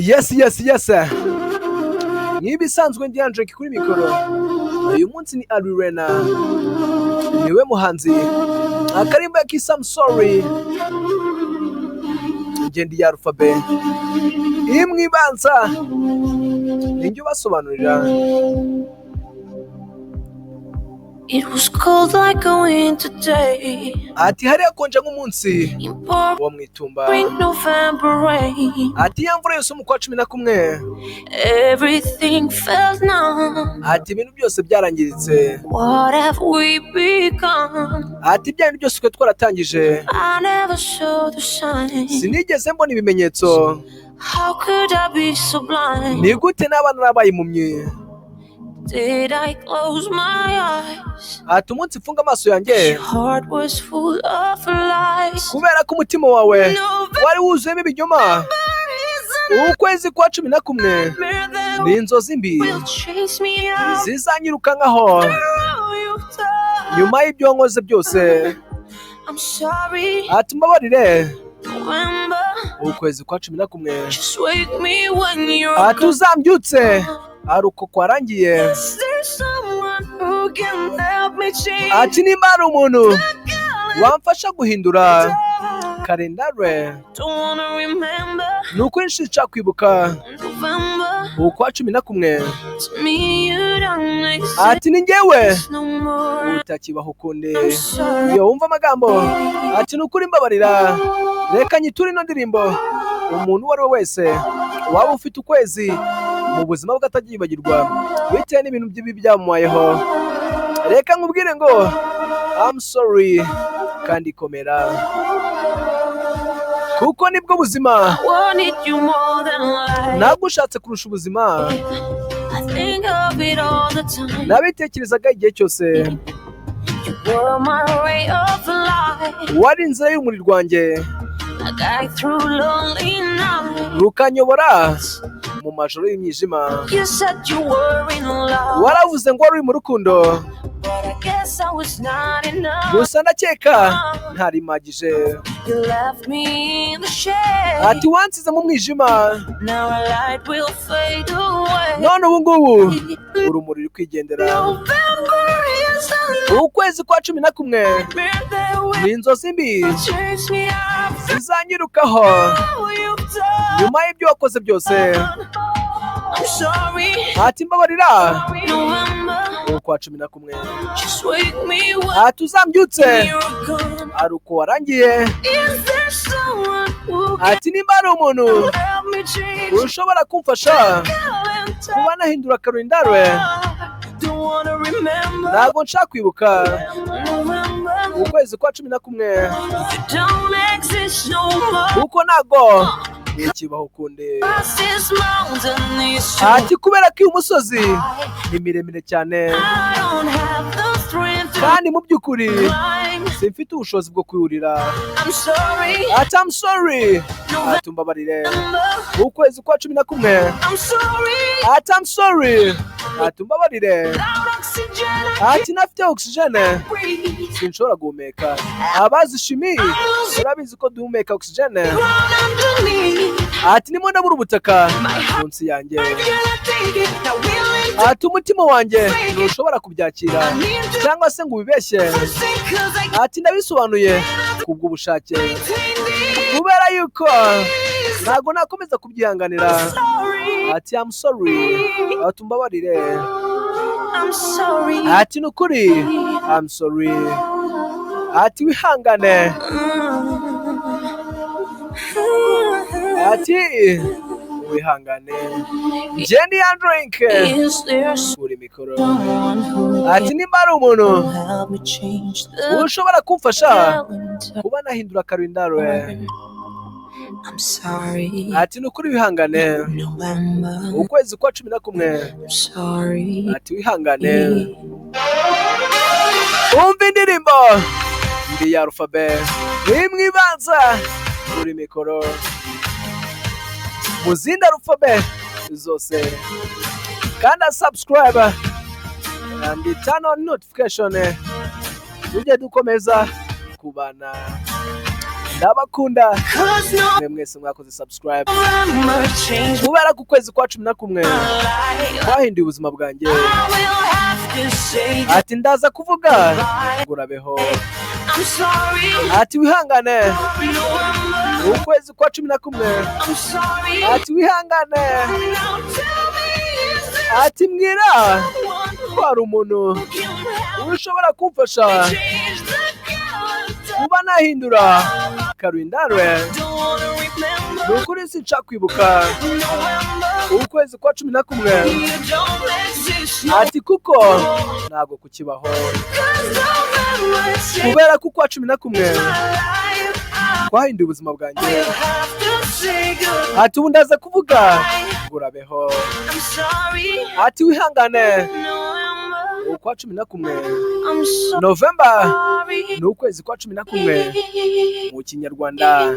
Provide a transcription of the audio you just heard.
Yes. Nibisanzwe ndi ANDREInc kuri mikoro. Uyu munsi ni ARILENA. Niwe muhanzi. Akarimba kisa I'm sorry. Ngendi ya alphabet. Imwibanza. Ninjye basobanurira. It was cold like a winter day. Ati hari akonje nk'umunsi wo mwitumba. November rain. Ati yamvura yose mu kwa 11. Everything felt numb. Ati ibintu byose byarangiritse. What have we become? Ati byari byose twe twaratangije. I never saw the sign. Sinigeze mbona ibimenyetso. How could I be so blind? Ni gute n'abana nabaye impumyi? Did I close my eyes? Ati umunsi mfunga amaso yanjye. Your heart was full of lies. Kubera ko umutima wawe wari wuzuyemo ibinyoma. Ukwezi kwa 11 ni inzozi mbi zizanyirukankaho nyuma y'ibyo nkoze byose. Ati mbabarire ukwezi kwa 11 ati uzambyutse ari uko kwarangiye. Ati nimba ari umuntu wamfasha guhindura kalendare nuko nshaka kwibuka ukwa 11. Ati ni njyewe utakibaho ukundi. Yo wumva amagambo. Ati nukuri mbabarira reka nyiture ino ndirimbo umuntu wari wese waba ufite ukwezi mu buzima bw'atajyibagirwa bitewe n'ibintu by'ibi byamubayeho. Reka nkubwire ngo I'm sorry kandi komera kuko nibwo buzima. Ntabwo ushatse kurusha ubuzima. Nabitekerezaga igihe cyose. Wari inzira y'urumuri rwanjye rukanyobora mu majoro y'imyijima. Waravuze ngo wari uri mu rukundo gusa ndakeka ntarimagije. Ati wansize mu mwijima none ubu ngubu urumuri ruri kwigendera. Ukwezi kwa 11 ni inzozi mbi zizanyirukaho nyuma y'ibyo wakoze byose. Ati mbabarira ukwa 11 ati uzambyutse ari uko warangiye. Ati nimba ari umuntu ushobora kumfasha kuba nahindura kalendare ntabwo nshaka kwibuka ukwezi kwa 11 kuko ntabwo ikibaho ukundi. Ati kubera ko uyu musozi ni miremire cyane kandi mu by'ukuri simfite ubushobozi bwo kwiwurira. Ati I'm sorry. Ati mbabarire ukwezi kwa 11. Ati I'm sorry. Ati mbabarire. Ati nafite oxygene sinshobora guhumeka. Abazi shimi urabizi ko duhumeka oxygene. Ati nimo ndabura ubutaka munsi yanjye. Ati umutima wanjye ntushobora kubyakira cyangwa se ngo ubibeshye. Ati ndabisobanuye kubw'ubushake kubera yuko ntabwo nakomeza kubyihanganira. Ati I'm sorry. Ati mbabarire. Ati nukuri I'm sorry. Ati wihangane. Ati wihangane. Ngendi ANDREInc kuri mikoro. Ati nimba ari umuntu ushobora kumfasha kuba nahindura kalendare. Ati nukuri wihangane ukwezi kwa 11. Ati wihangane. Umva indirimbo ndi ya alphabet imwibanza kuri mikoro muzinda alphabet zose kandi subscribe and turn on notification tujye dukomeza kubana. ndabakunda mwe mwese mwakoze subscribe kubera ku kwezi kwa 11 kwahinduye ubuzima bwanjye ati ndaza kuvuga ngo urabeho ati wihangane ukwezi kwa 11 ati wihangane ati mbwira ko hari umuntu ushobora kumfasha kuba nahindura karindare nukuri sinshaka kwibuka ukwezi kwa 11 ati kuko ntabwo kukibaho kubera ko kwa 11 kwahinduye ubuzima bwanjye ati ubu ndaza kuvuga ngo urabeho ati wihangane ukwa 11 November ni ukwezi kwa 11 mu Kinyarwanda